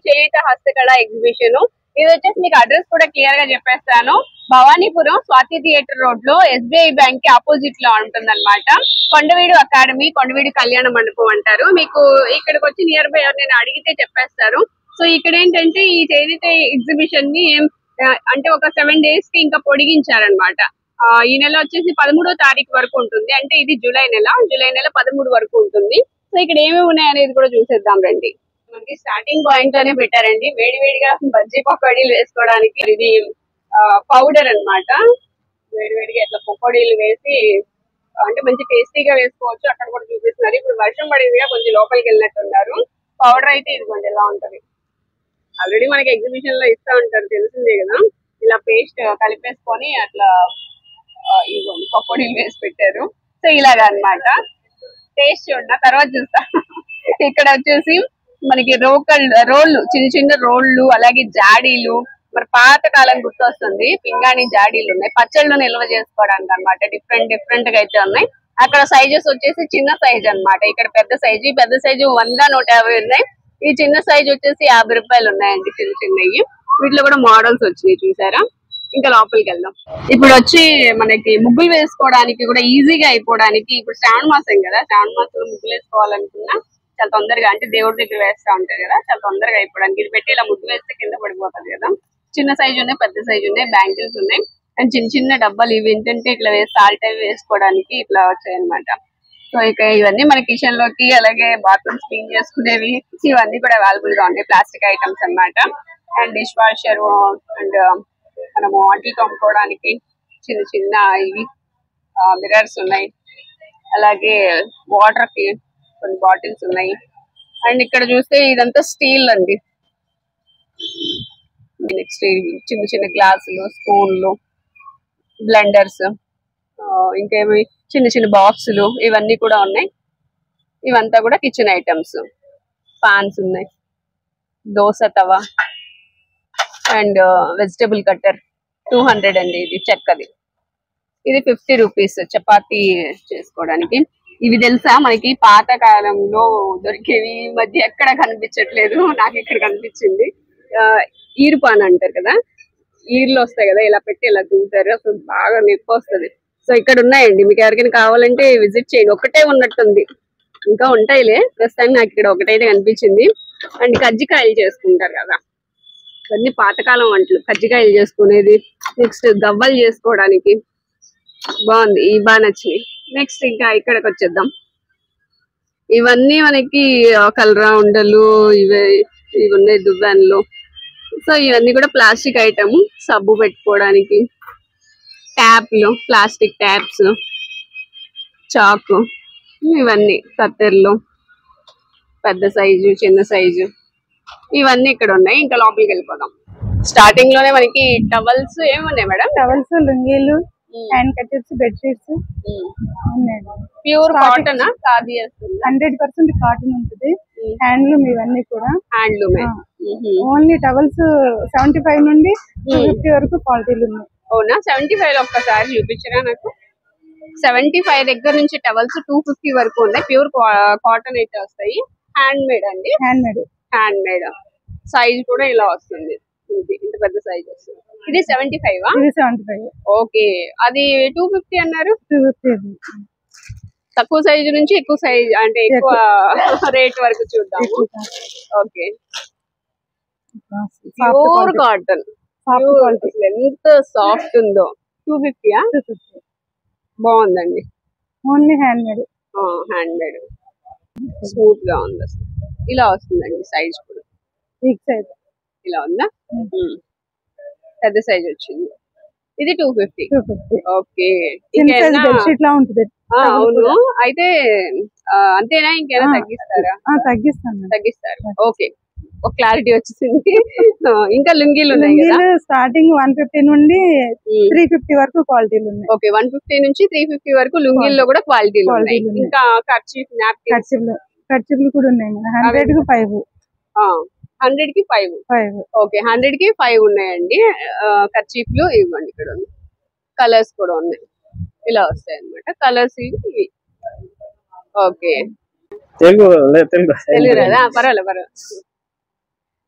చేయుత హస్తకళ ఎగ్జిబిషన్. ఇది వచ్చేసి మీకు అడ్రస్ కూడా క్లియర్ గా చెప్పేస్తాను. భవానీపురం స్వాతి థియేటర్ రోడ్ లో SBI బ్యాంక్ కి ఆపోజిట్ లో ఉంటుంది అనమాట. కొండవీడు అకాడమీ, కొండవీడు కళ్యాణ మండపం అంటారు. మీకు ఇక్కడికి వచ్చి నియర్ బై నేను అడిగితే చెప్పేస్తారు. సో ఇక్కడ ఏంటంటే ఈ చేనేత ఎగ్జిబిషన్ ని అంటే ఒక 7 days కి ఇంకా పొడిగించారనమాట. ఈ నెల వచ్చేసి 13వ తారీఖు వరకు ఉంటుంది. అంటే ఇది జూలై నెల 13 వరకు ఉంటుంది. సో ఇక్కడ ఏమేమి ఉన్నాయి అనేది కూడా చూసేద్దాం రండి. మనకి స్టార్టింగ్ పాయింట్ లోనే పెట్టారండి వేడి వేడిగా బజ్జీ పకోడీలు వేసుకోవడానికి. ఇది పౌడర్ అన్నమాట. వేడి వేడిగా ఇట్లా పకోడీలు వేసి అంటే మంచి టేస్టీగా వేసుకోవచ్చు. అక్కడ కూడా చూపిస్తున్నారు. ఇప్పుడు వర్షం పడిందిగా కొంచెం లోపలికి వెళ్ళినట్టున్నారు. పౌడర్ అయితే ఇది కొంచెం ఎలా ఉంటది. ఆల్రెడీ మనకి ఎగ్జిబిషన్ లో ఇస్తా ఉంటారు, తెలిసిందే కదా. ఇలా పేస్ట్ కలిపేసుకొని అట్లా ఇవ్వండి పకోడీలు వేసి పెట్టారు. సో ఇలాగా అన్నమాట. టేస్ట్ చూడ తర్వాత చూస్తా. ఇక్కడ వచ్చేసి మనకి రోళ్ళు, చిన్న చిన్న రోళ్ళు, అలాగే జాడీలు. మరి పాత కాలం గుర్తొస్తుంది. పింగాణి జాడీలు ఉన్నాయి. పచ్చళ్ళు నిల్వ చేసుకోవడానికి అనమాట. డిఫరెంట్ గా అయితే ఉన్నాయి. అక్కడ సైజెస్ వచ్చేసి చిన్న సైజ్ అన్నమాట. ఇక్కడ పెద్ద సైజు 100, 150 ఉన్నాయి. ఈ చిన్న సైజ్ వచ్చేసి 50 రూపాయలు ఉన్నాయండి, చిన్న చిన్నవి. వీటిలో కూడా మోడల్స్ వచ్చినాయి చూసారా. ఇంకా లోపలికి వెళ్దాం. ఇప్పుడు వచ్చి మనకి ముగ్గులు వేసుకోవడానికి కూడా ఈజీగా అయిపోవడానికి, ఇప్పుడు శ్రావణ మాసం కదా, శ్రావణ మాసంలో ముగ్గులు వేసుకోవాలనుకున్నా చాలా తొందరగా, అంటే దేవుడి దగ్గర వేస్తా ఉంటారు కదా, చాలా తొందరగా అయిపోవడానికి. ఇది పెట్టి ఇలా ముగ్గు వేస్తే కింద పడిపోతుంది కదా. చిన్న సైజు ఉన్నాయి, పెద్ద సైజు ఉన్నాయి, బ్యాంగిల్స్ ఉన్నాయి. అండ్ చిన్న చిన్న డబ్బాలు ఇవి ఏంటంటే ఇట్లా సాల్ట్ అవి వేసుకోవడానికి ఇట్లా వచ్చాయి అనమాట. సో ఇక ఇవన్నీ మన కిచెన్ లోకి, అలాగే బాత్రూమ్స్ క్లీన్ చేసుకునేవి, ఇవన్నీ కూడా అవైలబుల్ గా ఉంటాయి. ప్లాస్టిక్ ఐటమ్స్ అన్నమాట. అండ్ డిష్ వాషర్, అండ్ మనము అంట్లు తోముకోవడానికి చిన్న చిన్న ఇవి మిర్రర్స్ ఉన్నాయి. అలాగే వాటర్ కి కొన్ని బాటిల్స్ ఉన్నాయి. అండ్ ఇక్కడ చూస్తే ఇదంతా స్టీల్ అండి. నెక్స్ట్ చిన్న చిన్న గ్లాసులు, స్పూన్లు, బ్లెండర్స్, ఇంకేమి చిన్న చిన్న బాక్సులు, ఇవన్నీ కూడా ఉన్నాయి. ఇవంతా కూడా కిచెన్ ఐటమ్స్. పాన్స్ ఉన్నాయి, దోస తవా, అండ్ వెజిటబుల్ కట్టర్ 200 అండి. ఇది చెక్కది. ఇది 50 రూపీస్ చపాతీ చేసుకోవడానికి. ఇవి తెలుసా మనకి పాత కాలంలో దొరికేవి, ఈ మధ్య ఎక్కడ కనిపించట్లేదు. నాకు ఇక్కడ కనిపించింది. ఈరుపాన్ అంటారు కదా, ఈర్లు వస్తాయి కదా, ఇలా పెట్టి ఇలా దూతారు. అసలు బాగా నొప్పి వస్తుంది. సో ఇక్కడ ఉన్నాయండి, మీకు ఎవరికైనా కావాలంటే విజిట్ చేయండి. ఒకటే ఉన్నట్టుంది, ఇంకా ఉంటాయిలే. ప్రస్తుతానికి నాకు ఇక్కడ ఒకటైతే కనిపించింది. అండ్ కజ్జికాయలు చేసుకుంటారు కదా, ఇవన్నీ పాతకాలం వంటలు. కజ్జికాయలు చేసుకునేది, నెక్స్ట్ గవ్వలు చేసుకోవడానికి. బాగుంది, ఇవి బాగా నచ్చినాయి. నెక్స్ట్ ఇంకా ఇక్కడికి వచ్చేద్దాం. ఇవన్నీ మనకి కలరా ఉండలు, ఇవి ఉన్నాయి, దువ్వెనలు. సో ఇవన్నీ కూడా ప్లాస్టిక్ ఐటమ్. సబ్బు పెట్టుకోవడానికి, ట్యాప్లు, ప్లాస్టిక్ ట్యాప్స్, చాకు, ఇవన్నీ కత్తెర్లు, పెద్ద సైజు, చిన్న సైజు, ఇవన్నీ ఇక్కడ ఉన్నాయి. ఇంకా లోపలికి వెళ్ళిపోదాం. స్టార్టింగ్ లోనే మనకి టవల్స్ ఏమున్నాయి మేడం? టవల్స్, లుంగీలు, hand kerchiefs, bed sheets pure cotton. 100% cotton ఉంటుంది. హ్యాండ్లూమ్ ఇవన్నీ కూడా హ్యాండ్లూమ్. ఓన్లీ టవల్స్ 75 నుండి 250 వరకు క్వాలిటీలు ఉన్నాయి. అవునా? 75 ఒక్కసారి చూపించరా నాకు. 75 దగ్గర నుంచి టవల్స్ 250 వరకు ఉన్నాయి. ప్యూర్ కాటన్ అయితే వస్తాయి. హ్యాండ్ మేడ్ అండి. Hand made. సైజ్ కూడా ఇలా వస్తుంది, ఇంత పెద్ద సైజ్ వస్తుంది. ఇది 75. ఇది 75. ఓకే. అది 250 అన్నారు. 250. తక్కువ సైజు నుంచి ఎక్కువ సైజ్, అంటే ఎక్కువ రేట్ వరకు చూద్దాము. ఓకే. ప్యూర్ కాటన్, ఎంత సాఫ్ట్ ఉందో. 250. బాగుందండి. Only hand made. Hand made, smooth గా ఉంది అసలు. ఇలా వస్తుందండి సైజ్ కూడా. ఇలా ఉందా? పెద్ద సైజ్ వచ్చింది. ఇది 250. ఓకే. అవును. అయితే అంతేనా, ఇంకేనా తగ్గిస్తారా? తగ్గిస్తారు. ఓకే, ఒక క్లారిటీ వచ్చింది. ఇంకా లుంగీలు ఉన్నాయి కదా, స్టార్టింగ్ 150 నుండి 350 వరకు క్వాలిటీలు ఉన్నాయి. ఓకే, 150 నుంచి 350 వరకు లుంగీల్లో కూడా క్వాలిటీలు ఉన్నాయి. ఇంకా కర్చీఫ్, కర్చీఫ్లు కూడా ఉన్నాయి. 100 కి 5. 100 కి 5. ఓకే, 100 కి 5 ఉన్నాయండి కర్చీఫ్లు. ఇవ్వండి, ఇక్కడ ఉంది. కలర్స్ కూడా ఉన్నాయి. ఇలా వస్తాయి అన్నమాట కలర్స్ ఇవి. ఓకే, తెలుగు రాదా? పర్వాలేదు.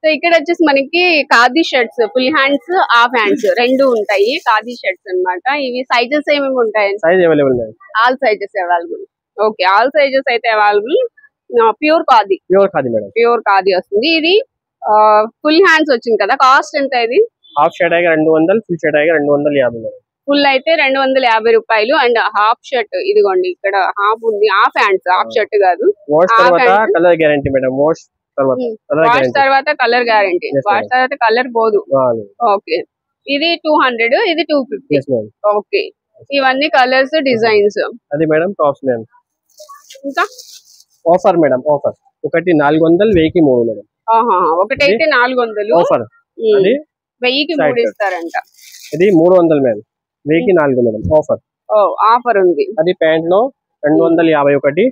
సో ఇక్కడ వచ్చేసి మనకి khadi shirts full hands half hands రెండు ఉంటాయి. ఖాదీ షర్ట్స్ అన్నమాట. ఇవి సైజెస్ ఏమేమి ఉంటాయి? Size available madam. All sizes available. Okay, all sizes అయితే available. Pure khadi. Pure khadi madam. Pure khadi వస్తుంది. ఇది ఫుల్ హ్యాండ్స్ వచ్చింది కదా, కాస్ట్ ఎంత ఇది? హాఫ్ షర్ట్ అయితే 200, ఫుల్ షర్ట్ అయితే 250 మేడం. ఫుల్ అయితే 250 రూపాయలు. అండ్ హాఫ్ షర్ట్ ఇదిగోండి, ఇక్కడ హాఫ్ ఉంది. హాఫ్ హ్యాండ్స్, హాఫ్ షర్ట్ కాదు. వాష్ తర్వాత కలర్ గ్యారంటీ మేడం. వాష్ తర్వాత కలర్ గ్యారంటీ. వాష్ తర్వాత కలర్ పోదు. ఓకే, ఇది 200, ఇది 250. ఓకే, ఇవన్నీ కలర్స్ డిజైన్స్. అది మేడం టాప్స్ మేడం. ఇంకా ఆఫర్ మేడం, ఆఫర్ ఒకటి 400, 1000కి 3 మేడం. ఒకటైతే 400 ఆఫర్, అది 1000కి 3 ఇస్తారంట. ఇది 300 మేడం, 1000కి 4 మేడం. ఆఫర్ ఆఫర్ ఉంది. అది ప్యాంట్ లో 251,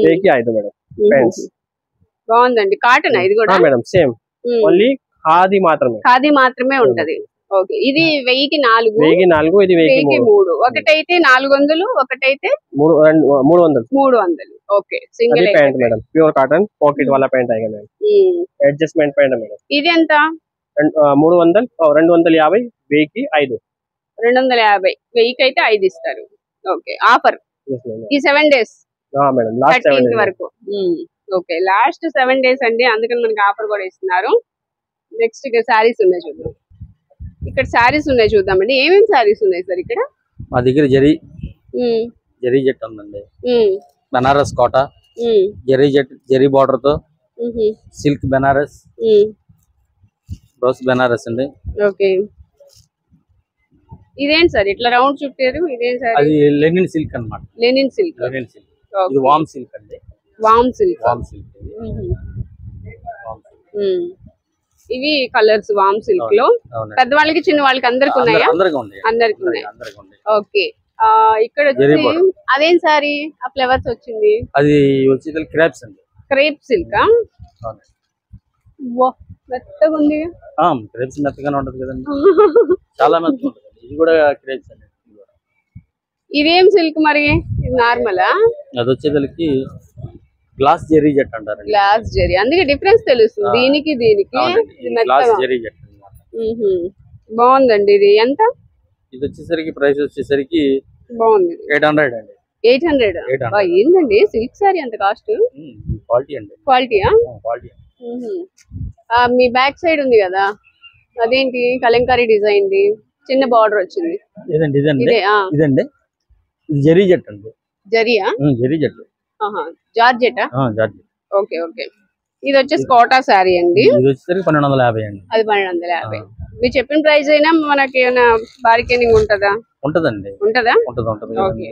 1000కి 5 మేడం. ప్యాంట్స్ బాగుందండి. కాటన్ ఇది కూడా మేడం, సేమ్ ఓన్లీ ఖాదీ మాత్రమే. ఖాదీ మాత్రమే ఉంటది. ఓకే, ఇది 1000కి 4, 1000కి 4, ఇది 1000కి 3. ఒకటైతే 400, ఒకటైతే 300. Okay, single pant madam. Pure cotton pocket वाला ప్యాంట్ आएगा మేడం. Adjustment pant madam. ఇది ఎంత? 300, 250, 1000కి 5. 250, 1000కి అయితే 5 ఇస్తారు. ఓకే, ఆఫర్ ఈ 7 డేస్ మేడం, లాస్ట్ 7 డేస్ వరకు. ఓకే, లాస్ట్ 7 డేస్ అండి, అందుకని మనకి ఆఫర్ కూడా ఇస్తున్నారు. నెక్స్ట్ ఇక్కడ శారీస్ ఉన్నాయి చూద్దాం. ఇక్కడ శారీస్ ఉన్నాయి చూద్దామండి. ఏమేమి శారీస్ ఉన్నాయి సార్ ఇక్కడ? మా దగ్గర జరీ జెట్ ఉందండి. బనారస్ కోట, జరీ బార్డర్ తో సిల్క్ బనారస్, రోస్ బనారస్ అండి. ఓకే, ఇదేంటి సార్ ఇట్లా రౌండ్ చుట్టారు? ఇదేం సార్? అది లెనిన్ సిల్క్ అన్నమాట. Lenin silk. ఇది వామ్ సిల్క్ అండి. వామ్ సిల్క్. ఇవి కలర్స్ వామ్ సిల్క్ లో పెద్దవాళ్ళకి చిన్న వాళ్ళకి అందరికి ఉన్నాయా? అందరికి ఉన్నాయి. ఓకే, ఇక్కడ అదేం సారీ ఆ ఫ్లవర్స్ వచ్చింది? అది వచ్చి క్రేప్స్ అండి. Crepe silk. మెత్తగా ఉంది. క్రేప్స్ మెత్తగానే ఉంటది కదండి, చాలా మెత్తగా ఉంటది. ఇది కూడా క్రేప్స్ అండి. ఇదేం సిల్క్ మరి? ఇది నార్మలా? అది వచ్చేదానికి గ్లాస్ జెరీ జెట్ అంటారు. గ్లాస్ జెరీ, అందుకే డిఫరెన్స్ తెలుస్తుంది దీనికి దీనికి. గ్లాస్ జెరీ జెట్ బాగుందండి. ఇది ఎంత? ఇది వచ్చేసరికి ప్రైస్ వచ్చేసరికి బాగుంది. 800 అండి. 800. ఏంటండి సిల్క్ సారీ అంత కాస్ట్? క్వాలిటీ అండి. క్వాలిటీయా? మీ బ్యాక్ సైడ్ ఉంది కదా, అదేంటి? కలంకారీ డిజైన్ ది చిన్న బార్డర్ వచ్చింది. ఇదండి ఇదండి ఇది జెరీ జెట్ అండి. జరియా? Georgette. జార్జెటా? జార్జెట్. Okay okay. ఇది వచ్చేసి కోటా శారీ అండి. ఇది వచ్చేసరికి 1250 అండి. అది 1250. మీరు చెప్పిన ప్రైస్ అయినా మనకి ఏమైనా బార్గెనింగ్ ఉంటదా? ఉంటదండి. ఉంటదా? ఉంటది. ఓకే,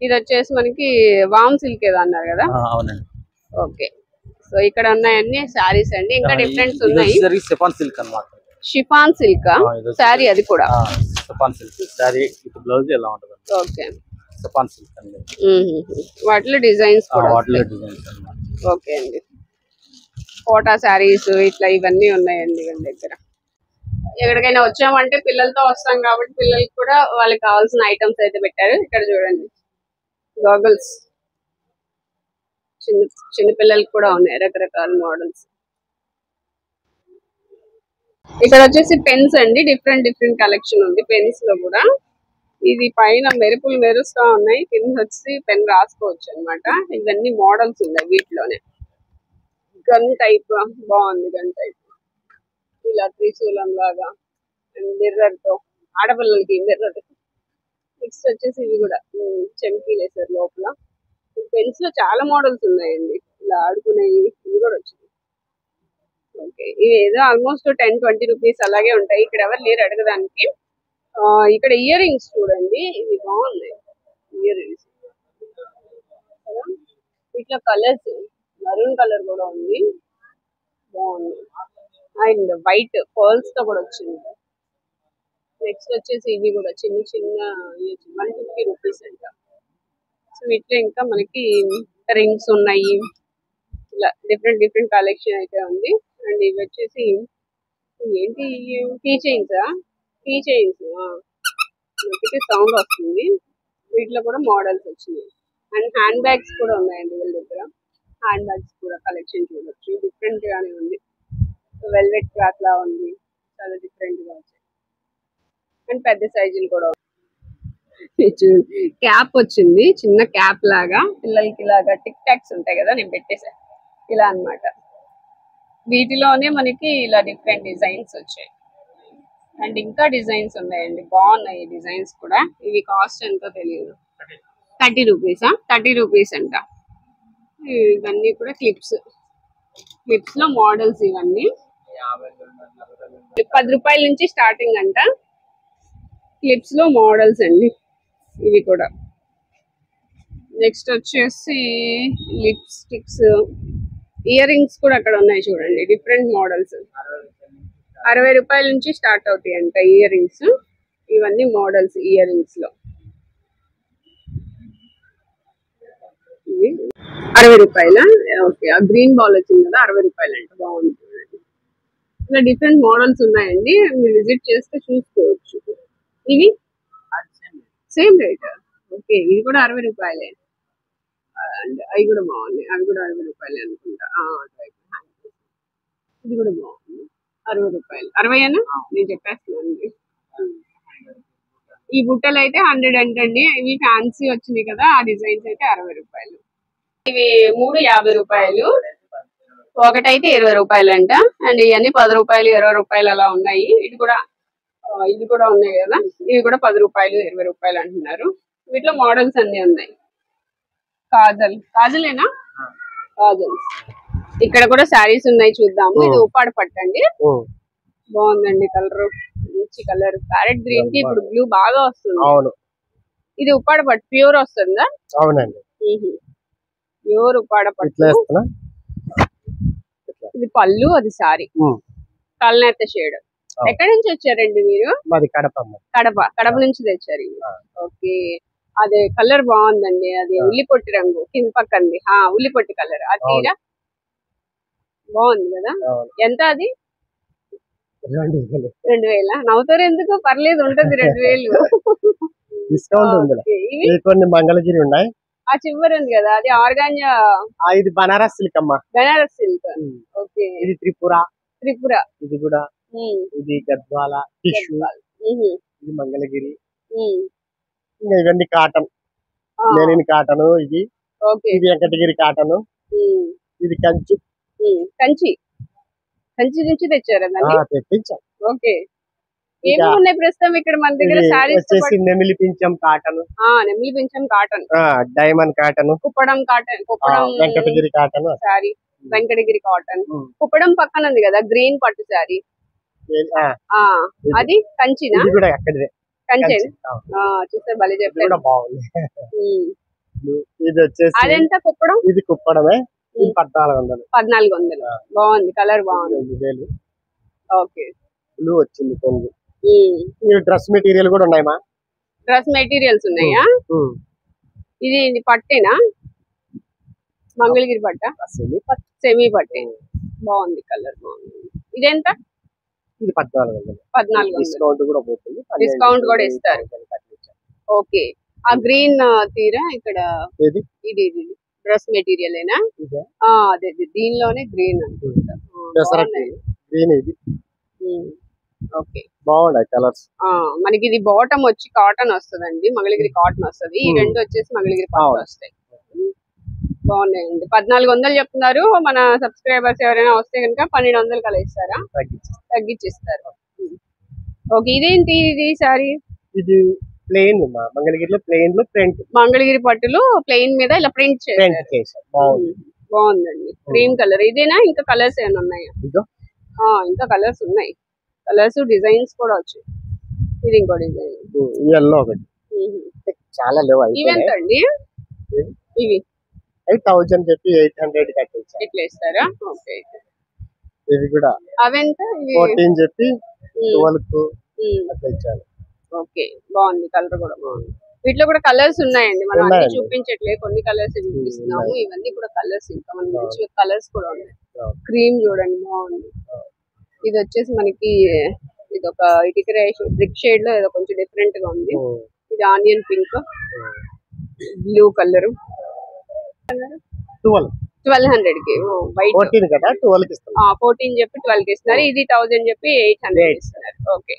ఇది వచ్చేసి మనకి వామ్ సిల్క్ ఏదో అన్నారు కదా? అవునండి. ఓకే, సో ఇక్కడ ఉన్నాయన్ని శారీస్ అండి. ఇంకా డిఫరెంట్స్ ఉన్నాయి. షిఫాన్ సిల్క్ అన్నమాట. షిఫాన్ సిల్క్ శారీ, అది కూడా chiffon silk sari with blouse ఎలా ఉంటది? ఓకే, షిఫాన్ సిల్క్ అండి. వాటిలో డిజైన్స్ కూడా. ఓకే అండి, కోటా శారీస్ ఇట్లా ఇవన్నీ ఉన్నాయండి వీళ్ళ దగ్గర. ఎక్కడికైనా వచ్చామంటే పిల్లలతో వస్తాం కాబట్టి పిల్లలకి కూడా వాళ్ళకి కావాల్సిన ఐటమ్స్ అయితే పెట్టారు. ఇక్కడ చూడండి, గాగల్స్ చిన్న పిల్లలకి కూడా ఉన్నాయి రకరకాల మోడల్స్. ఇక్కడ వచ్చేసి పెన్స్ అండి, డిఫరెంట్ కలెక్షన్ ఉంది పెన్స్ లో కూడా. ఇది పైన మెరుపులు మెరుస్తా ఉన్నాయి, కింద వచ్చి పెన్ రాసుకోవచ్చు అనమాట. ఇవన్నీ మోడల్స్ ఉన్నాయి వీటిలోనే. గన్ టైప్ బాగుంది, గన్ టైప్ ఇలా త్రిశూలం లాగా మిర్రర్ తో, ఆడపిల్లలకి మిర్రర్. నెక్స్ట్ వచ్చేసి ఇవి కూడా చెంకీలు వేసారు లోపల. పెన్స్ లో చాలా మోడల్స్ ఉన్నాయండి, ఇలా ఆడుకునేవి ఇవి కూడా వచ్చింది. ఓకే, ఇవి ఏదో ఆల్మోస్ట్ 10-20 రూపీస్ అలాగే ఉంటాయి. ఇక్కడ ఎవరు లేరు అడగడానికి. ఇక్కడ ఇయర్ రింగ్స్ చూడండి, ఇవి బాగున్నాయి ఇయర్ రింగ్స్. ఇట్లా కలర్స్, మరూన్ కలర్ కూడా ఉంది, బాగుంది. అండ్ వైట్ పర్ల్స్ తో కూడా వచ్చింది. నెక్స్ట్ వచ్చేసి ఇవి కూడా చిన్న 150 రూపీస్ అంట. సో ఇట్లా ఇంకా మనకి రింగ్స్ ఉన్నాయి, ఇలా డిఫరెంట్ కలెక్షన్ అయితే ఉంది. అండ్ ఇవి వచ్చేసి ఏంటి, కీ చైన్స్ ఒకటి సౌండ్ వస్తుంది. వీటిలో కూడా మోడల్స్ వచ్చినాయి. అండ్ హ్యాండ్ బ్యాగ్స్ కూడా ఉన్నాయండి వీళ్ళ దగ్గర. హ్యాండ్ బ్యాగ్స్ కూడా కలెక్షన్ చూడొచ్చు, డిఫరెంట్ గానే ఉంది. వెల్వెట్ క్లాత్ లా ఉంది, చాలా డిఫరెంట్ గా వచ్చాయి. అండ్ పెద్ద సైజులు కూడా క్యాప్ వచ్చింది, చిన్న క్యాప్ లాగా పిల్లలకి ఇలాగా టిక్ టాక్స్ ఉంటాయి కదా, నేను పెట్టేసా ఇలా అన్నమాట. వీటిలోనే మనకి ఇలా డిఫరెంట్ డిజైన్స్ వచ్చాయి. అండ్ ఇంకా డిజైన్స్ ఉన్నాయండి, బాగున్నాయి డిజైన్స్ కూడా. ఇవి కాస్ట్ ఎంతో తెలియదు. 30 రూపీసా? 30 రూపీస్ అంట. ఇవన్నీ కూడా క్లిప్స్ లో మోడల్స్. ఇవన్నీ 10 రూపాయల నుంచి స్టార్టింగ్ అంట. క్లిప్స్ లో మోడల్స్ అండి ఇవి కూడా. నెక్స్ట్ వచ్చేసి లిప్స్టిక్స్, ఇయర్ రింగ్స్ కూడా అక్కడ ఉన్నాయి చూడండి, డిఫరెంట్ మోడల్స్. 60 రూపాయల నుంచి స్టార్ట్ అవుతాయి అంట ఇయర్ రింగ్స్. ఇవన్నీ మోడల్స్ ఇయర్ రింగ్స్ లో. ఇవి 60 రూపాయల. ఓకే, ఆ గ్రీన్ బాల్ వచ్చింది కదా, 60 రూపాయలు అంట. బాగుంది చూడండి. ఇలా డిఫరెంట్ మోడల్స్ ఉన్నాయండి, మీరు విజిట్ చేస్తే చూసుకోవచ్చు. ఇవి సేమ్ రేట్. ఓకే, ఇది కూడా 60 రూపాయలే. అండ్ అవి కూడా బాగున్నాయి, అవి కూడా 60 రూపాయలే అనుకుంటా. ఇది కూడా బాగుంది, 60 రూపాయలు. 60 అనా? నేను చెప్పేస్తున్నాను. ఈ బుట్టలు అయితే 100 అంటండి. ఇవి ఫ్యాన్సీ వచ్చినాయి కదా, ఆ డిజైన్స్ అయితే 60 రూపాయలు. ఇవి 3 50 రూపాయలు, ఒకటైతే 20 రూపాయలు అంట. అండ్ ఇవన్నీ 10 రూపాయలు, 20 రూపాయలు అలా ఉన్నాయి. ఇది కూడా ఉన్నాయి కదా, ఇవి కూడా 10 రూపాయలు, 20 రూపాయలు అంటున్నారు. వీటిలో మోడల్స్ అన్ని ఉన్నాయి. కాజలేనా? కాజల్స్. ఇక్కడ కూడా శారీస్ ఉన్నాయి, చూద్దాము. ఇది ఉప్పాడ పట్టండి, బాగుందండి కలర్, మంచి కలర్. ప్యారెట్ గ్రీన్ కి ఇప్పుడు బ్లూ బాగా వస్తుంది. ఇది ఉప్పాడ పట్టు ప్యూర్ వస్తుందా? అవునండి, ప్యూర్ ఉప్పాడ పట్టు. ఇది పళ్ళు, అది సారీ, కళ్ళనేత షేడ్. ఎక్కడి నుంచి వచ్చారండి మీరు? కడప నుంచి తెచ్చారు. ఓకే, అదే కలర్ బాగుందండి. అది ఉల్లిపొట్టి రంగు కింద పక్కంది, ఉల్లిపొట్టి కలర్. అది తీరా బాగుంది కదా. ఎంత అది? 2000. నవ్వుతారు ఎందుకు? పర్లేదు, ఉంటది 2000 కొన్ని మంగళగిరి ఉన్నాయి. ఆ చివరి ఉంది కదా, అది ఆర్గాన్జా. ఇది బనారస్ సిల్క్ అమ్మా. బనారస్ సిల్క్. ఓకే, ఇది త్రిపుర. ఇది కూడా, ఇది గద్వాల టిష్యూ. ఇది మంగళగిరి. ఇంకా ఇవన్నీ కాటన్, లెనిన్ కాటన్. ఇది వెంకటగిరి కాటన్. ఇది కంచి నుంచి తెచ్చారా? తెప్పించాం. ఓకే, ఏమి ఉన్నాయి ప్రస్తుతం ఇక్కడ మన దగ్గర? సారీస్ నెమిలి పింఛం cotton, diamond cotton, Kuppadam cotton, Venkatagiri cotton sari, Venkatagiri cotton. Kuppadam పక్కన ఉంది కదా గ్రీన్ పట్టు సారీ, అది కంచినా? కంచి చూస్తే భలే చెప్పారు. ఇది వచ్చేసి అదెంత కుప్పడం? ఇది కుప్పడమే, 1400. బాగుంది, కలర్ బాగుంది. ఓకే, బ్లూ వచ్చింది కొంగు. డ్రెస్ మెటీరియల్ కూడా ఉన్నాయమ్మా. డ్రెస్ మెటీరియల్స్ ఉన్నాయా? ఇది పట్టేనా? మంగళగిరి పట్ట, సెమీ పట్టే. బాగుంది, కలర్ బాగుంది. ఇదెంత? ఇది 1400. డిస్కౌంట్ కూడా పోతుంది, డిస్కౌంట్ కూడా ఇస్తారు. ఓకే, ఆ గ్రీన్ తీరా ఇక్కడ. ఇది డ్రెస్ మెటీరియల్ ఏనా? అదే దీనిలోనే గ్రీన్ అనుకుంటా. ఓకే, బాగున్నాయి కలర్స్. మనకి ఇది బాటమ్ వచ్చి కాటన్ వస్తుందండి, మంగళగిరి కాటన్ వస్తుంది. ఈ రెండు వచ్చేసి మంగళగిరి పట్టు వస్తాయి. బాగున్నాయండి. 1400 చెప్తున్నారు. మన సబ్స్క్రైబర్స్ ఎవరైనా వస్తే కనుక 1200 కలా ఇస్తారా? తగ్గించిస్తారు. ఓకే, ఇదేంటి ఇది సారీ? ఇది ప్లెయిన్ మంగళగిరిలో, ప్లెయిన్ లో ప్రింట్. మంగళగిరి పట్టులో ప్లెయిన్ మీద ఇలా ప్రింట్ చేశారు. బాగుందండి, క్రీమ్ కలర్. ఇదేనా? ఇంకా కలర్స్ ఏమైనా ఉన్నాయా? ఇంకా కలర్స్ ఉన్నాయి, కలర్స్ డిజైన్స్ కూడా వచ్చాయి. ఇది ఇంకో డిజైన్, ఎల్లో ఒకటి. చాలా లేవు. ఇవెంతండి ఇవి? 1000 చెప్పి 800 కట్టించారు. ఇట్లా ఇస్తారా? ఓకే, ఇది కూడా అవెంత? 14 చెప్పి 12 అట్లా ఇచ్చారు. ఓకే, బాగుంది, కలర్ కూడా బాగుంది. వీటిలో కూడా కలర్స్ ఉన్నాయండి, మనం అన్ని చూపించట్లేదు, కొన్ని కలర్స్ చూపిస్తున్నాము. ఇవన్నీ కూడా కలర్స్, ఇంకా మన మంచి కలర్స్ కూడా ఉన్నాయి. క్రీమ్ చూడండి, బాగుంది. ఇది వచ్చేసి మనకి ఇది ఒక ఇటుక బ్రిక్ షేడ్ లో ఏదో కొంచెం డిఫరెంట్ గా ఉంది. ఇది ఆనియన్ పింక్, బ్లూ కలర్. 1200 కి వైట్ 14 కదా 12 కి ఇస్తాం. 14 చెప్పి 12 కి ఇస్తున్నారు. ఇది 1000 చెప్పి 800 ఇస్తున్నారు. ఓకే.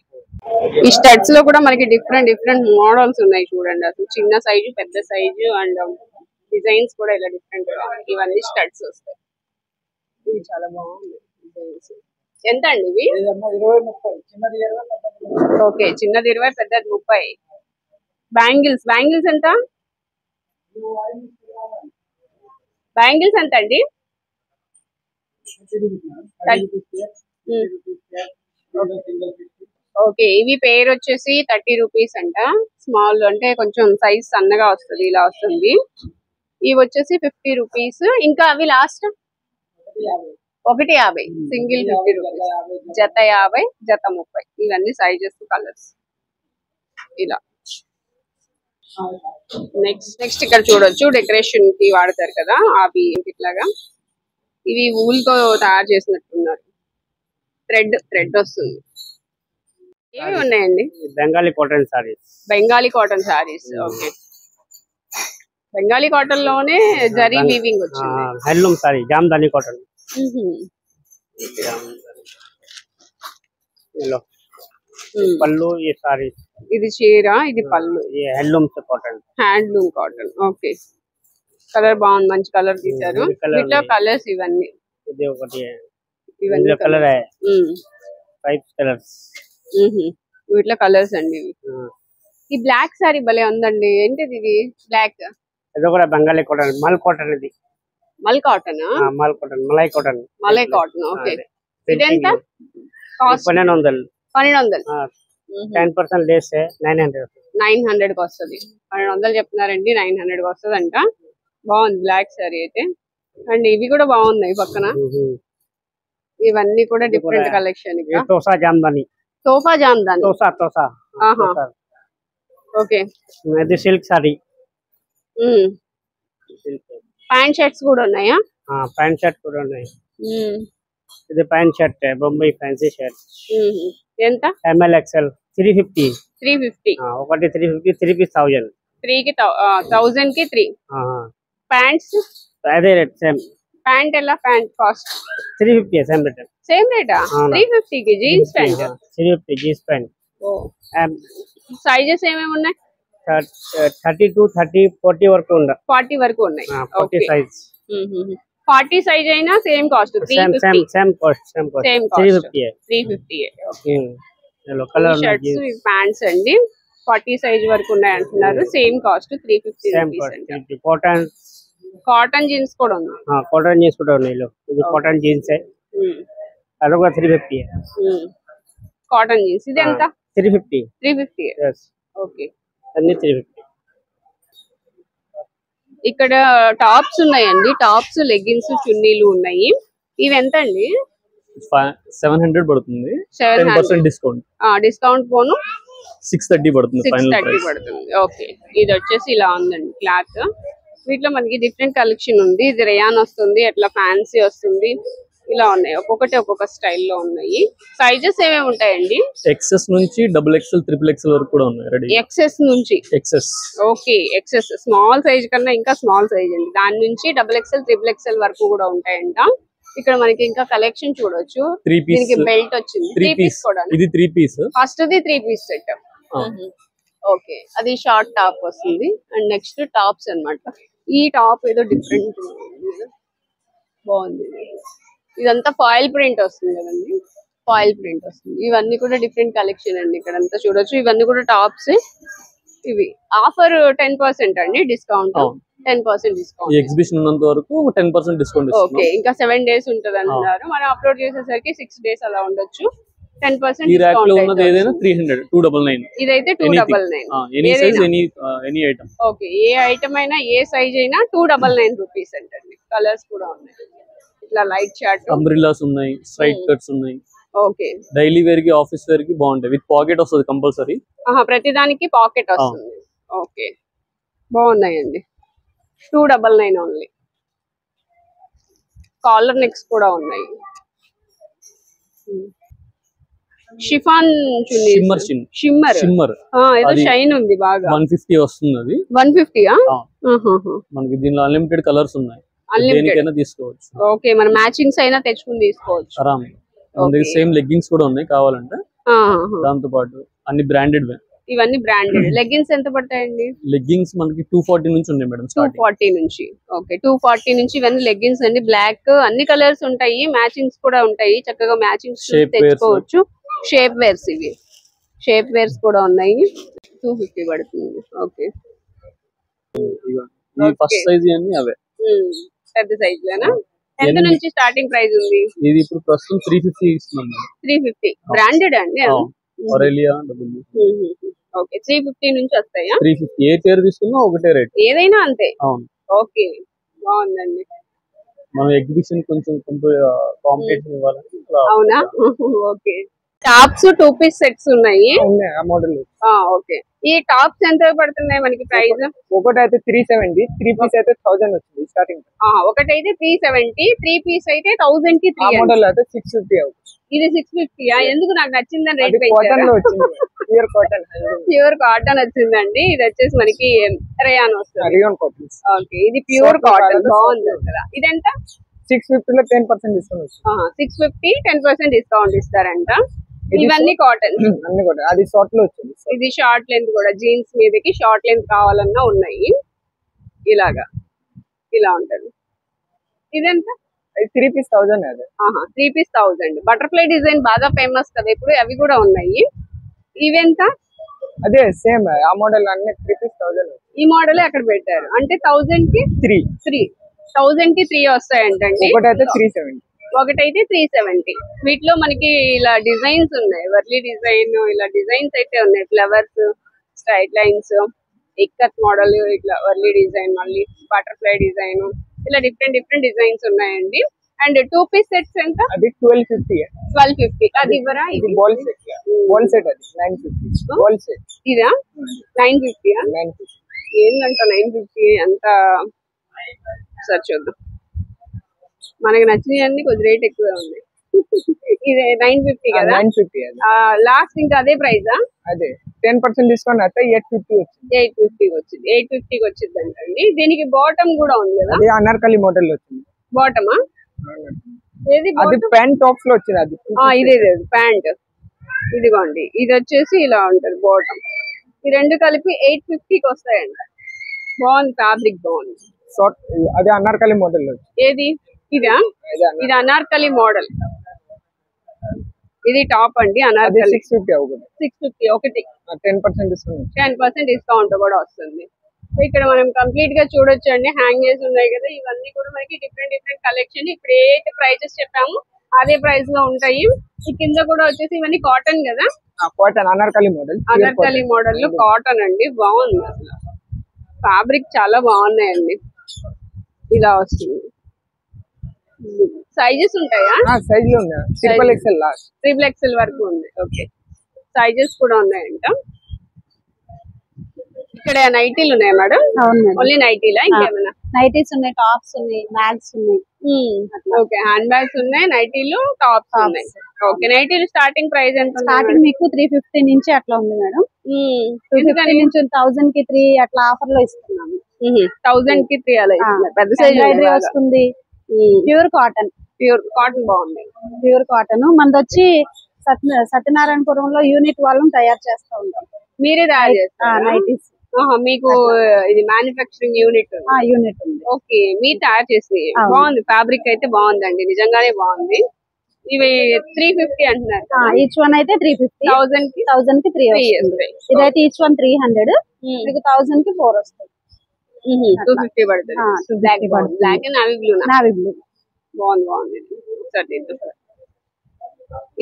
ఈ స్టడ్స్ లో కూడా మనకి డిఫరెంట్ మోడల్స్ ఉన్నాయి చూడండి. అసలు చిన్న సైజు, పెద్ద సైజు అండ్ డిజైన్స్ కూడా ఇలా డిఫరెంట్ గా ఇవన్నీ స్టడ్స్ వస్తాయి. ఇవి చాలా బాగుంది డిజైన్స్. ఎంత అండి ఇవి? 20-30, చిన్నది 20, ఓకే, చిన్నది 20, పెద్దది 30. బ్యాంగిల్స్ ఎంత? బ్యాంగిల్స్ ఎంత అండి? ఓకే, ఇవి పేరు వచ్చేసి 30 రూపీస్ అంట. స్మాల్ అంటే కొంచెం సైజ్ సన్నగా వస్తుంది, ఇలా వస్తుంది. ఇవి వచ్చేసి 50 రూపీస్. ఇంకా అవి లాస్ట్ 150, సింగిల్ 50 రూపీస్. జత 50, జత 30. ఇవన్నీ సైజెస్, కలర్స్ ఇలా. నెక్స్ట్ ఇక్కడ చూడొచ్చు, డెకరేషన్ కి వాడతారు కదా అవి ఇట్లాగా. ఇవి ఊల్ తో తయారు చేసినట్టున్నారు. థ్రెడ్ వస్తుంది. ఏవి ఉన్నాయండి? Bengali cotton saris. Bengali cotton saris. Okay, Bengali cotton లోనే జరీ వీవింగ్ వచ్చింది. Handloom sorry, Jamdani cotton. పళ్ళు ఈ సారీ. ఇది చీర, ఇది పళ్ళు. Handloom cotton. Handloom cotton. Okay, colour బాగుంది, మంచి కలర్ తీశారు. వీటిలో కలర్స్ ఇవన్నీ. ఇది ఒకటి ఇవన్నీ కలర్ 5 కలర్స్. వీటిలో కలర్స్ అండి ఇవి. ఈ బ్లాక్ సారీ భలే ఉందండి. ఏంటిది ఇది? బ్లాక్. ఇది కూడా బెంగాలీ కాటన్, మల్ కాటన్. ఇది మల్ కాటన్. మల్ cotton, malai cotton. Malai cotton. Okay, ఇదెంత కాస్ట్? 1200. 10% లెస్ 900. 900 కి వస్తుంది. 1200 చెప్తున్నారండి, 900 కి వస్తుంది అంట. బాగుంది బ్లాక్ సారీ అయితే. అండ్ ఇవి కూడా బాగున్నాయి పక్కన. ఇవన్నీ కూడా డిఫరెంట్ కలెక్షన్. తోసా జామ్దాని. సోఫా జామ్దాని. తోసా. ఓకే, ఇది సిల్క్ సారీ. ప్యాంట్ షర్ట్స్ కూడా ఉన్నాయా? ప్యాంట్ షర్ట్ కూడా ఉన్నాయి. ఇది pant shirt, Bombay fancy shirt. ఎంత? ML XL 350. 350. ఒకటి 350, 3 పీస్ 1000. 3 కి 1000 కి 3. ప్యాంట్స్ అదే రేట్ సేమ్. ప్యాంట్ ఎలా? Pant cost 350 same rate. Same రేటా? 350 కి jeans pant. 350 jeans pant. Sizes ఏమేమి ఉన్నాయి? 32, 30, 40 వరకు ఉన్నాయి. 40 వరకు ఉన్నాయి. 40 సైజ్. 40 సైజ్ అయినా same cost. 350. Same cost. 350. Okay, colour shirts, pants అండి 40 సైజ్ వరకు ఉన్నాయి అంటున్నారు. Same cost 350 rupees. Cotton jeans కూడా ఉంది. కాటన్ జీన్స్ కూడా ఉన్నాయి. ఇది కాటన్ జీన్స్ అది కూడా 350. కాటన్ జీన్స్ ఇది ఎంత? 350. 350. ఓకే, అన్ని 350. ఇక్కడ టాప్స్ ఉన్నాయండి. టాప్స్, లెగ్గిన్స్, చున్నీలు ఉన్నాయి. ఇవి ఎంత అండి? 700 పడుతుంది. 10% డిస్కౌంట్. డిస్కౌంట్ పోను 630 పడుతుంది. 630 పడుతుంది. ఓకే, ఇది వచ్చేసి ఇలా ఉందండి క్లాత్. వీటిలో మనకి డిఫరెంట్ కలెక్షన్ ఉంది. ఇది రేయాన్ వస్తుంది, అట్లా ఫ్యాన్సీ వస్తుంది, ఇలా ఉన్నాయి. ఒక్కొక్కటి ఒక్కొక్క స్టైల్లో ఉన్నాయి. సైజెస్ ఏమేమి ఉంటాయండి? ఎక్సెస్ నుంచి XXL, XXL వరకు కూడా ఉన్నాయి. రెడీ. ఎక్సెస్ నుంచి excess. Okay, excess small size కన్నా ఇంకా స్మాల్ సైజ్ అండి. దాని నుంచి XXL, XXL వరకు కూడా ఉంటాయంట. ఇక్కడ మనకి ఇంకా కలెక్షన్ చూడొచ్చు. 3 పీస్. దీనికి బెల్ట్ వచ్చింది. 3 పీస్ కూడా. ఇది 3 piece. First the 3 piece set. Okay, అది షార్ట్ టాప్ వస్తుంది. అండ్ నెక్స్ట్ టాప్స్ అన్నమాట. ఈ టాప్ ఏదో డిఫరెంట్ బాగుంది. ఇదంతా ఫాయిల్ ప్రింట్ వస్తుంది కదండి, ఫాయిల్ ప్రింట్ వస్తుంది. ఇవన్నీ కూడా డిఫరెంట్ కలెక్షన్ అండి. ఇక్కడ అంతా చూడొచ్చు. ఇవన్నీ కూడా టాప్స్. ఇవి ఆఫర్ 10% అండి డిస్కౌంట్. 10% డిస్కౌంట్. ఎగ్జిబిషన్ ఉన్నంత వరకు 10% డిస్కౌంట్. ఓకే, ఇంకా 7 డేస్ ఉంటది అంటున్నారు. మనం అప్లోడ్ చేసేసరికి 6 డేస్ అలా ఉండొచ్చు. 10% ఈ ర్యాక్ లో ఉన్నది ఏదైనా 300, 299. ఇదైతే 299. Any size, any item. Okay, ఏ ఐటమ్ అయినా, ఏ సైజ్ అయినా 299 రూపీస్ అంటండి. కలర్స్ కూడా ఉన్నాయి. ఇట్లా లైట్ చార్ట్, అంబ్రిల్లాస్ ఉన్నాయి, స్ట్రైట్ కట్స్ ఉన్నాయి. ఓకే, డైలీ వేర్ కి, ఆఫీస్ వేర్ కి బాగుంటాయి. విత్ పాకెట్ వస్తుంది కంపల్సరీ. ప్రతి దానికి పాకెట్ వస్తుంది. ఓకే, బాగున్నాయండి. 299 ఓన్లీ. కాలర్ నెక్స్ కూడా ఉన్నాయి. షిఫాన్ షిమ్మర్ ఏదో షైన్ ఉంది బాగా. 150 వస్తుంది. అది 150. మనకి దీనిలో అన్లిమిటెడ్ కలర్స్ ఉన్నాయి. అన్లిమిటెడ్ దేనికైనా తీసుకోవచ్చు ఓకే మన మ్యాచింగ్స్ అయినా తెచ్చుకుని తీసుకోవచ్చు ఆరామ్. మన దగ్గర సేమ్ లెగ్గింగ్స్ కూడా ఉన్నాయి కావాలంటే. దాంతో పాటు అన్ని బ్రాండెడ్ ఇవన్నీ బ్రాండెడ్. లెగ్గిన్స్ ఎంత పడతాయండి? లెగ్గింగ్స్ మనకి 240 నుంచి ఉన్నాయి మేడం. 240 నుంచి. ఓకే 240 నుంచి ఇవన్నీ లెగ్గిన్స్ అండి. బ్లాక్ అన్ని కలర్స్ ఉంటాయి, మ్యాచింగ్స్ కూడా ఉంటాయి. చక్కగా మ్యాచింగ్స్ తెచ్చుకోవచ్చు. షేప్ వేర్స్ ఇవి షేప్ వేర్స్ కూడా ఉన్నాయి. 250 పడుతుంది. ఓకే ఫస్ట్ సైజ్ అన్ని అవే పెద్ద సైజ్ లేనా? ఎంత నుంచి స్టార్టింగ్ ప్రైస్ ఉంది? ఇది ఇప్పుడు ప్రస్తుతం 350 ఇస్తున్నాం. 350 బ్రాండెడ్ అండి. ఒరేలియా ఓకే 350 నుంచి వస్తాయా? 350 ఏ పేరు తీసుకున్నా ఒకటే రేట్, ఏదైనా అంతే. అవును. ఓకే బాగుందండి. మనం ఎగ్జిబిషన్ కొంచెం కాంపిటీషన్ ఇవ్వాలని. అవునా? ఓకే టాప్స్ 2 పీస్ సెట్స్ ఉన్నాయి. ఆ మోడల్. ఓకే ఈ టాప్స్ ఎంత పడుతున్నాయి మనకి ప్రైస్? ఒకటైతే 370, 3 పీస్ అయితే 1000 వచ్చింది స్టార్టింగ్. ఒకటైతే 370, 3 పీస్ అయితే 1000 కి 3. ఆ మోడల్ అయితే 650 అవుతుంది. ఇది 650. ఎందుకు నాకు నచ్చిందని రేట్ కాటన్ లో వచ్చింది. Pure cotton. ప్యూర్ కాటన్ వచ్చిందండి. ఇది వచ్చేసి మనకి రేయాన్ వస్తుంది. Rayon cotton. ఓకే ఇది ప్యూర్ కాటన్ బాగుంది కదా. ఇదెంత? 650 లో 10% డిస్కౌంట్ వస్తుంది. 650 10% డిస్కౌంట్ ఇస్తారంట. ఇవన్నీ కాటన్ అన్ని కూడా. అది షార్ట్ లో వచ్చింది. ఇది షార్ట్ లెంత్ కూడా జీన్స్ మీదకి షార్ట్ లెంత్ కావాలన్నా ఉన్నాయి. ఇలాగా ఇలా ఉంటది. ఇదెంత? 3 పీస్ 1000 అదే. 3 పీస్ 1000. బటర్ఫ్లై డిజైన్ బాగా ఫేమస్ కదా ఇప్పుడు, అవి కూడా ఉన్నాయి. ఇవెంత? అదే సేమ్ ఆ మోడల్ అన్ని 3 పీస్ 1000. ఈ మోడల్ అక్కడ పెట్టారు అంటే 1000 కి 3 1000 కి 3 వస్తాయంటండి. ఒకటైతే 370. ఒకటైతే 370. వీటిలో మనకి ఇలా డిజైన్స్ ఉన్నాయి. వర్లీ డిజైన్ ఇలా డిజైన్స్ అయితే ఉన్నాయి. Flowers, straight lines, ikat model, ఇట్లా వర్లీ డిజైన్, మళ్ళీ బటర్ఫ్లై డిజైన్, ఇలా డిఫరెంట్ డిజైన్స్ ఉన్నాయండి. అండ్ 2 పీస్ సెట్స్ ఎంత? అది 1250. 1250. అది ఇవ్వరా? ఇది బాల్ సెట్. బాల్ సెట్ అది 950. బాల్ సెట్ ఇదా 950. 950 ఏంటంట 950 అంత? సరే చూద్దాం. మనకి నచ్చినవన్నీ కొద్ది రేట్ ఎక్కువే ఉంది. ఇది 950 కదా? 950. లాస్ట్ ఇంకా అదే ప్రైజా? అదే 10% డిస్కౌంట్ అయితే 850 వచ్చింది. 850 వచ్చింది. 850 వచ్చింది అండి. దీనికి బాటమ్ కూడా ఉంది కదా? అది అనార్కలి మోడల్ వచ్చింది. బాటమా? ఏది? అది ప్యాంట్ టాప్స్ లో వచ్చింది. అది ఇదే ప్యాంట్. ఇదిగోండి ఇది వచ్చేసి ఇలా ఉంటది బాటమ్. ఈ రెండు కలిపి 850కి వస్తాయండి. బాగుంది, ఫ్యాబ్రిక్ బాగుంది. అది అనార్కలి మోడల్. ఏది? ఇదా? ఇది అనార్కలి మోడల్. ఇది టాప్ అండి. అనార్కలి 650 ఒకటి. 10% డిస్కౌంట్ కూడా వస్తుంది. ఇక్కడ మనం కంప్లీట్ గా చూడొచ్చు అండి. హ్యాంగర్స్ ఉన్నాయి కదా, ఇవన్నీ కూడా మనకి డిఫరెంట్ కలెక్షన్. ఇప్పుడు ఏ ప్రైజెస్ చెప్పాము అదే ప్రైస్ లో ఉంటాయి. ఈ కింద కూడా వచ్చేసి ఇవన్నీ కాటన్ కదా? Cotton Anarkali model. Anarkali model లో కాటన్ అండి. బాగుంది అసలు, ఫ్యాబ్రిక్ చాలా బాగున్నాయండి. ఇలా వస్తుంది. సైజెస్ ఉంటాయా? సైజులు ఉన్నాయి. ట్రిపుల్ ఎక్స్ఎల్ వరకు ఉంది. ఓకే సైజెస్ కూడా ఉన్నాయంట. ఇక్కడ నైటీలు ఉన్నాయా మేడం? అవును. ఓన్లీ నైటీలా? ఇంకేమైనా? నైటీస్ ఉన్నాయి, టాప్స్ ఉన్నాయి, బ్యాగ్స్ ఉన్నాయి. ఓకే హ్యాండ్ బ్యాగ్స్ ఉన్నాయి, నైటీలు, టాప్స్ ఉన్నాయి. ఓకే నైటీలు స్టార్టింగ్ ప్రైస్ ఎంత? స్టార్టింగ్ మీకు 350 నుంచి అట్లా ఉంది మేడం. 250 నుంచి 1000 కి 3 అట్లా ఆఫర్ లో ఇస్తున్నాము. 1000 కి 3 అలా ఇస్తున్నారు. పెద్ద సైజ్ వస్తుంది. Pure cotton. బాగుంది. Pure cotton. మనది వచ్చి సత్యనారాయణపురంలో యూనిట్ వాళ్ళని తయారు చేస్తూ ఉంటాం. మీరే తయారు చేస్తారు నైటీస్? మీకు ఇది మ్యానుఫ్యాక్చరింగ్ యూనిట్ ఉంది. ఓకే మీరు తయారు చేసి. బాగుంది, ఫ్యాబ్రిక్ అయితే బాగుందండి, నిజంగానే బాగుంది. ఇవి 350 అంటున్నారు. ఈచ్ వన్ అయితే 350. 1000 కి 3 వస్తుంది. ఇదైతే ఈచ్ వన్ 300. మీకు 1000 కి 4 వస్తుంది. 250 పడుతుంది. బ్లాక్ అండ్ నావీ బ్లూ బాగుంది.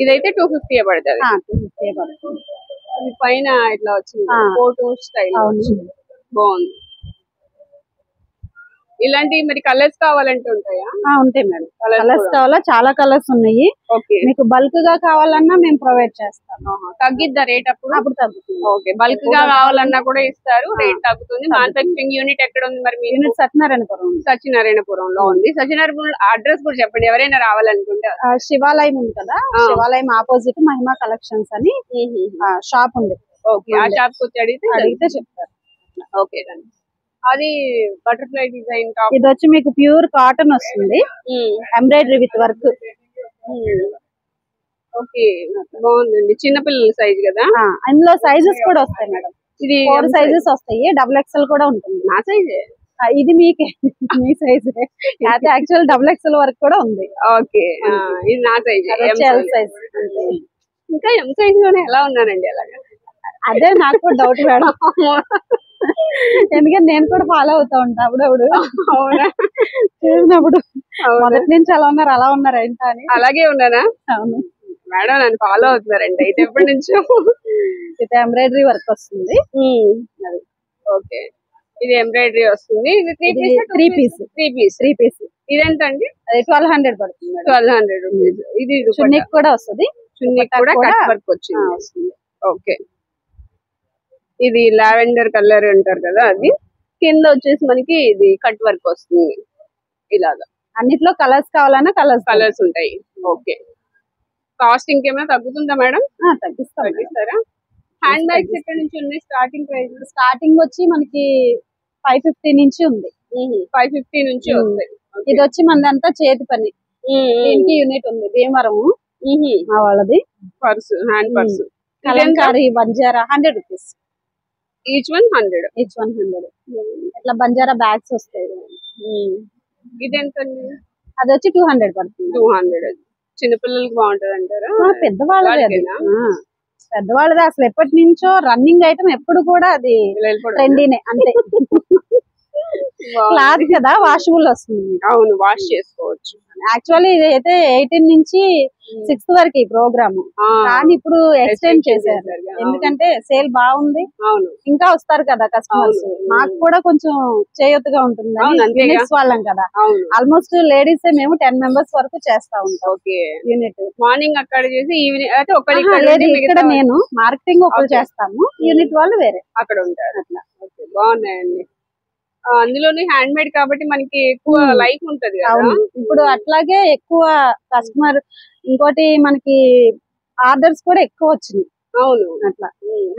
ఇదైతే 250 పడుతుంది. 250 పడుతుంది. పైన ఇట్లా వచ్చింది ఫోటో స్టైల్ బాగుంది. ఇలాంటి మరి కలర్స్ కావాలంటే ఉంటాయా? ఉంటాయి మేడం. కలర్స్ కావాలా? చాలా కలర్స్ ఉన్నాయి. మీకు బల్క్ గా కావాలన్నా మేము ప్రొవైడ్ చేస్తాం. తగ్గిద్దా రేట్? అప్పుడు తగ్గుతుంది. ఓకే బల్క్ గా కావాలన్నా కూడా ఇస్తారు, రేట్ తగ్గుతుంది. మ్యానుఫ్యాక్చరింగ్ యూనిట్ ఎక్కడ ఉంది మరి? మీ యూనిట్ సత్యనారాయణపురంలో ఉంది. సత్యనారాయణపురం అడ్రస్ కూడా చెప్పండి ఎవరైనా రావాలనుకుంటే. శివాలయం ఉంది కదా, శివాలయం ఆపోజిట్ మహిమా కలెక్షన్స్ అని షాప్ ఉంది. ఓకే ఆ షాప్ కి వచ్చి అడిగితే చెప్తారు. ఓకే అది బటర్ఫ్లై డిజైన్ టాప్. ఇది వచ్చి మీకు ప్యూర్ కాటన్ వస్తుంది, ఎంబ్రాయిడరీ విత్ వర్క్. ఓకే, బాగుందండి. చిన్నపిల్లల సైజ్ కదా. అందులో సైజెస్ కూడా వస్తాయి మేడం. ఇది 4 సైజెస్ వస్తాయి, XXL కూడా ఉంటుంది. నా సైజే ఇది మీకే మీ సైజ్. అయితే యాక్చువల్ XXL వరకు కూడా ఉంది. ఓకే, ఇది నా సైజ్. L size. ఇంకా ఎం సైజ్ లోనే ఎలా ఉన్నానండి అలాగా? అదే నాకు కూడా డౌట్ మేడం, ఎందుకంటే నేను కూడా ఫాలో అవుతా ఉంటా అప్పుడప్పుడు. అవునా? చూసినప్పుడు మొదటి నుంచి అలా ఉన్నారు ఏంటా అని. అలాగే ఉన్నానా? అవును మేడం, నన్ను ఫాలో అవుతున్నారండి అయితే ఎప్పటి నుంచో. ఇది ఎంబ్రాయిడరీ వర్క్ వస్తుంది. అది ఓకే, ఇది ఎంబ్రాయిడరీ వస్తుంది. ఇది త్రీ పీస్. ఇదెంత అండి? అది 1200 పడుతుంది. 1200 రూపీస్. ఇది చున్నీకి కూడా వస్తుంది, చున్నీకి కూడా కట్ వర్క్ వచ్చింది. ఓకే, ఇది లావెండర్ కలర్ అంటారు కదా, అది కింద వచ్చేసి మనకి ఇది కట్ వర్క్ వస్తుంది. ఇలాగా అన్నిట్లో కలర్స్ కావాలన్నా కలర్స్ ఉంటాయి. ఓకే, కాస్ట్ ఇంకేమైనా తగ్గుతుందా మేడం? తగ్గిస్తారా? హ్యాండ్ బ్యాగ్స్ ఎక్కడ నుంచి ఉన్నాయి? స్టార్టింగ్ ప్రైస్ స్టార్టింగ్ వచ్చి మనకి 550 నుంచి ఉంది. 550 నుంచి వస్తాయి. ఇది వచ్చి మనదంతా చేతి పని. దీనికి యూనిట్ ఉంది భీమవరం మా వాళ్ళది. Purse, hand purse. Kalamkari Banjara 100 rupees. Each one 100. ఇట్లా బంజారా బ్యాగ్స్ వస్తాయి. ఇదెంత? అది వచ్చి 200 పడుతుంది. 200. చిన్నపిల్లలకి బాగుంటది అంటారా? పెద్దవాళ్ళది అసలు ఎప్పటి నుంచో రన్నింగ్ ఐటమ్, ఎప్పుడు కూడా అది ట్రెండీనే. అంతే. క్లాత్ కదా, వాషబుల్ వస్తుంది. అవును, వాష్ చేసుకోవచ్చు. యాక్చువల్లీ ఇది అయితే 18 నుంచి 6th వరకు ఈ ప్రోగ్రామ్, కానీ ఇప్పుడు ఎక్స్టెండ్ చేశారు. ఎందుకంటే సేల్ బాగుంది. అవును, ఇంకా వస్తారు కదా కస్టమర్స్, మాకు కూడా కొంచెం చేయూతగా ఉంటుంది. వాళ్ళం కదా, ఆల్మోస్ట్ లేడీస్ మేము 10 మెంబర్స్ వరకు చేస్తా ఉంటాం. ఓకే, యూనిట్ మార్నింగ్ అక్కడ చేసి ఈవినింగ్ అయితే ఇక్కడ నేను మార్కెటింగ్ ఒకరు చేస్తాము, యూనిట్ వాళ్ళు వేరే అక్కడ ఉంటారు. అట్లా బాగున్నాయండి. అందులోనే హ్యాండ్ మేడ్ కాబట్టి మనకి ఎక్కువ లైఫ్ ఉంటది కదా. ఇప్పుడు అట్లాగే ఎక్కువ కస్టమర్, ఇంకోటి మనకి ఆర్డర్స్ కూడా ఎక్కువ వచ్చినాయి. అవును, అట్లా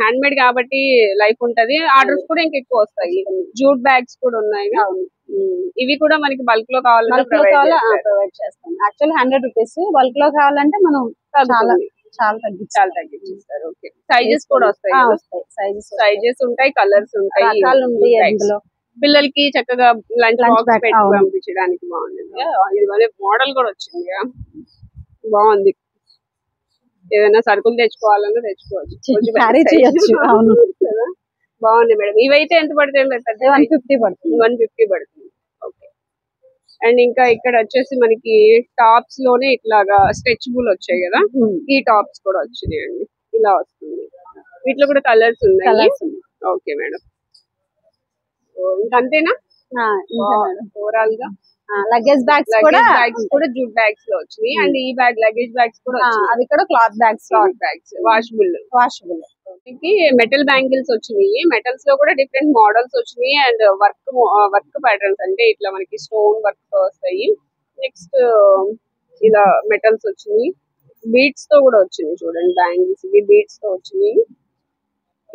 హ్యాండ్ మేడ్ కాబట్టి లైఫ్ ఉంటది, ఆర్డర్స్ కూడా ఇంకా ఎక్కువ వస్తాయి. జూట్ బ్యాగ్స్ కూడా ఉన్నాయి. ఇవి కూడా మనకి బల్క్ లో కావాలంటే ప్రొవైడ్ చేస్తాం. యాక్చువల్ 100 రూపీస్, బల్క్ లో కావాలంటే మనం చాలా తగ్గిస్తారు. ఓకే, సైజెస్ కూడా వస్తాయి. సైజెస్ ఉంటాయి, కలర్స్ ఉంటాయి. అందులో పిల్లలకి చక్కగా లంచ్ బాక్స్ పెట్టి పంపించడానికి బాగుంటుంది. ఇది మళ్ళీ మోడల్ కూడా వచ్చింది, బాగుంది. ఏదైనా సరుకులు తెచ్చుకోవాలన్నా తెచ్చుకోవచ్చు. బాగుంది మేడం. ఇవైతే ఎంత పడుతుంది? 150 పడుతుంది. 150 పడుతుంది. ఓకే, అండ్ ఇంకా ఇక్కడ వచ్చేసి మనకి టాప్స్ లోనే ఇట్లాగా స్ట్రెచబుల్ వచ్చాయి కదా, ఈ టాప్స్ కూడా వచ్చినాయండి. ఇలా వస్తుంది. వీటిలో కూడా కలర్స్ ఉన్నాయి. ఓకే మేడం, ఇంకంతేనా? ఓవరాల్ గా లగేజ్ బ్యాగ్స్ కూడా జూట్ బ్యాగ్స్ లో వచ్చినాయి. అండ్ ఈ బ్యాగ్ లగేజ్ బ్యాగ్స్ కూడా అవి కూడా cloth bags washable. Metal bangles వచ్చినాయి. మెటల్స్ లో కూడా డిఫరెంట్ మోడల్స్ వచ్చినాయి. అండ్ వర్క్ ప్యాటర్న్స్, అంటే ఇట్లా మనకి స్టోన్ వర్క్ తో వస్తాయి. నెక్స్ట్ ఇలా మెటల్స్ వచ్చినాయి, బీడ్స్ తో కూడా వచ్చినాయి. చూడండి, బ్యాంగిల్స్ ఇవి బీడ్స్ తో వచ్చినాయి.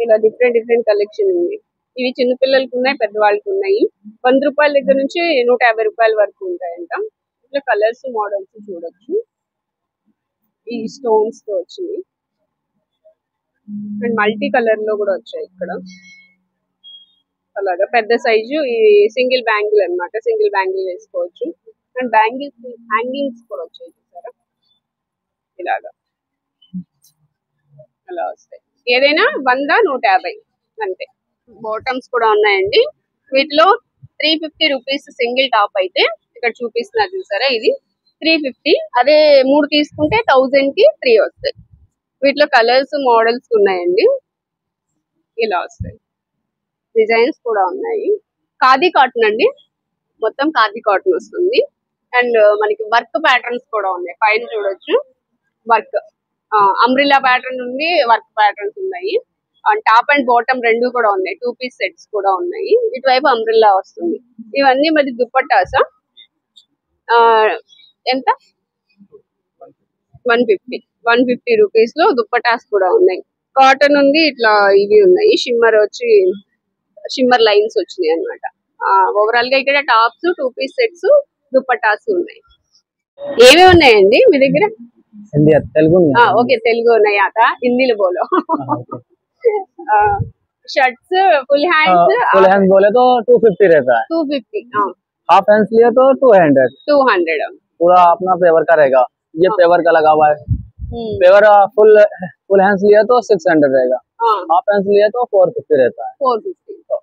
ఇలా డిఫరెంట్ కలెక్షన్ ఉంది. ఇవి చిన్న పిల్లలకి ఉన్నాయి, పెద్దవాళ్ళకి ఉన్నాయి. 100 రూపాయల దగ్గర నుంచి 150 రూపాయల వరకు ఉంటాయంట. ఇట్లా కలర్స్, మోడల్స్ చూడొచ్చు. ఈ స్టోన్స్ తో వచ్చింది. అండ్ మల్టీ కలర్ లో కూడా వచ్చాయి ఇక్కడ. అలాగా పెద్ద సైజు ఈ సింగిల్ బ్యాంగిల్ అన్నమాట. సింగిల్ బ్యాంగిల్ వేసుకోవచ్చు. అండ్ బ్యాంగిల్స్ హ్యాంగింగ్స్ కూడా వచ్చాయి చూసారా, ఇలాగా అలా వస్తాయి. ఏదైనా 100, 150 అంతే. బాటమ్స్ కూడా ఉన్నాయండి. వీటిలో 350 రూపీస్ సింగిల్ టాప్ అయితే ఇక్కడ చూపిస్తున్నారు చూసారా, ఇది 350. అదే 3 తీసుకుంటే 1000 కి 3 వస్తాయి. వీటిలో కలర్స్, మోడల్స్ ఉన్నాయండి. ఇలా వస్తాయి. డిజైన్స్ కూడా ఉన్నాయి. ఖాదీ కాటన్ అండి, మొత్తం ఖాదీ కాటన్ వస్తుంది. అండ్ మనకి వర్క్ ప్యాటర్న్స్ కూడా ఉన్నాయి. పైన చూడొచ్చు వర్క్, అంబ్రిల్లా ప్యాటర్న్ ఉంది, వర్క్ ప్యాటర్న్స్ ఉన్నాయి. టాప్ అండ్ బాటమ్ రెండు కూడా ఉన్నాయి. 2 పీస్ సెట్స్ కూడా ఉన్నాయి. ఇటువైపు అంబ్రిల్లా వస్తుంది. ఇవన్నీ మరి దుప్పట్టాసా? ఎంత? 150 రూపీస్ లో దుప్పటాస్ కూడా ఉన్నాయి. కాటన్ ఉంది, ఇట్లా ఇవి ఉన్నాయి. షిమ్మర్ లైన్స్ వచ్చినాయి అన్నమాట. ఓవరాల్ గా ఇక్కడ టాప్స్, 2 పీస్ సెట్స్, దుపట్టాస్ ఉన్నాయి. ఏవి ఉన్నాయండి మీ దగ్గర? हिंदी तेलुगु में ఓకే, తెలుగు ఉన్నాయి. आता हिंदी बोलो. शर्ट्स फुल हैंड्स बोले तो 250 रहता है, 250. हाफ हैंड्स लिए तो 200 पूरा अपना पेवर का रहेगा। ये पेवर का लगा हुआ है। पेवर फुल हैंड्स लिए तो 600 रहेगा, हाफ हैंड्स लिए तो 450 रहता है। 450.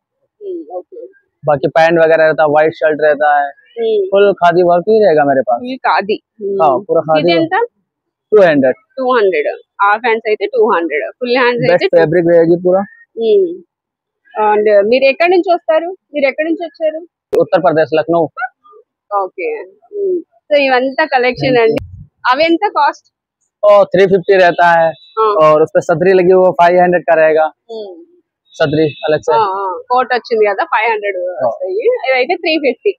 ओके. बाकी पैंट वगैरह रहता है, व्हाइट शर्ट रहता है, फुल खादी वर्क ही रहेगा मेरे पास। ये खादी. हाँ, पूरा खादी। 200. హాఫ్ హ్యాండ్స్ అయితే 200, ఫుల్ హ్యాండ్స్ అయితే बेस्ट फैब्रिक रहेगी पूरा। అండ్ మీరు ఎక్కడి నుంచి వస్తారు? మీరు ఎక్కడి నుంచి వచ్చారు? उत्तर प्रदेश लखनऊ। ఓకే. సో ఇవంతా కలెక్షన్ అండి. అవి ఎంత కాస్ట్? और 350 रहता है, और उस पे सदरी लगी वो 500 का रहेगा। सदरी अलग से కోట్ వచ్చింది కదా, 500 వస్తాయి. ఇదైతే 350.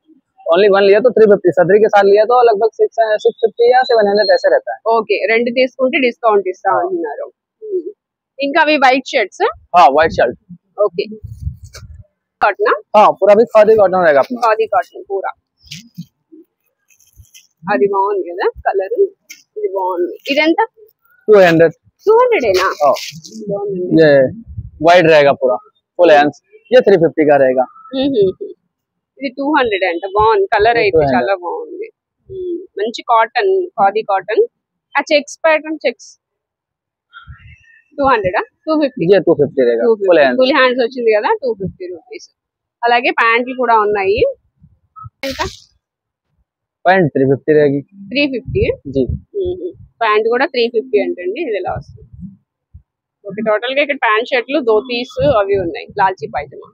ओनली वन लिया तो 350, सदरी के साथ लिया तो लगभग 650 या 700 ऐसे रहता है। ఓకే, రెండు తీసుకుంటే డిస్కౌంట్ ఇస్తా అంటున్నారు. ఇంకా అవి వైట్ షర్ట్స్. हाँ, व्हाइट शर्ट। ఓకే. కాటన్? हाँ, पूरा भी खादी कॉटन रहेगा अपना। ఖాదీ కాటన్ పూరా. అది బాగుంది కదా కలర్, ఇది బాగుంది. ఇదెంత? 200। 200 ఏనా? ये वाइड रहेगा पूरा फुल हैंड्स, ये 350 का रहेगा। ఇది 200 అంట. బాగుంది కలర్ అయితే, 200. చాలా బాగుంది. మంచి కాటన్, ఖాదీ కాటన్. ఆ చెక్స్ ప్యాటర్న్, చెక్స్ 200, 250. ये 250 रहेगा फुल हैंड्स। ఫుల్ హ్యాండ్స్ వచ్చింది కదా, 250 రూపీస్. అలాగే ప్యాంట్లు కూడా ఉన్నాయి. ఎంత? पैंट 350 रहेगी 350. जी। ప్యాంట్ కూడా 350 అంటండి. ఇది ఎలా వస్తుంది? ఓకే, టోటల్ గా ఇక్కడ ప్యాంట్ షర్ట్లు, ధోతీస్ అవి ఉన్నాయి, లాల్చీ పైజమా.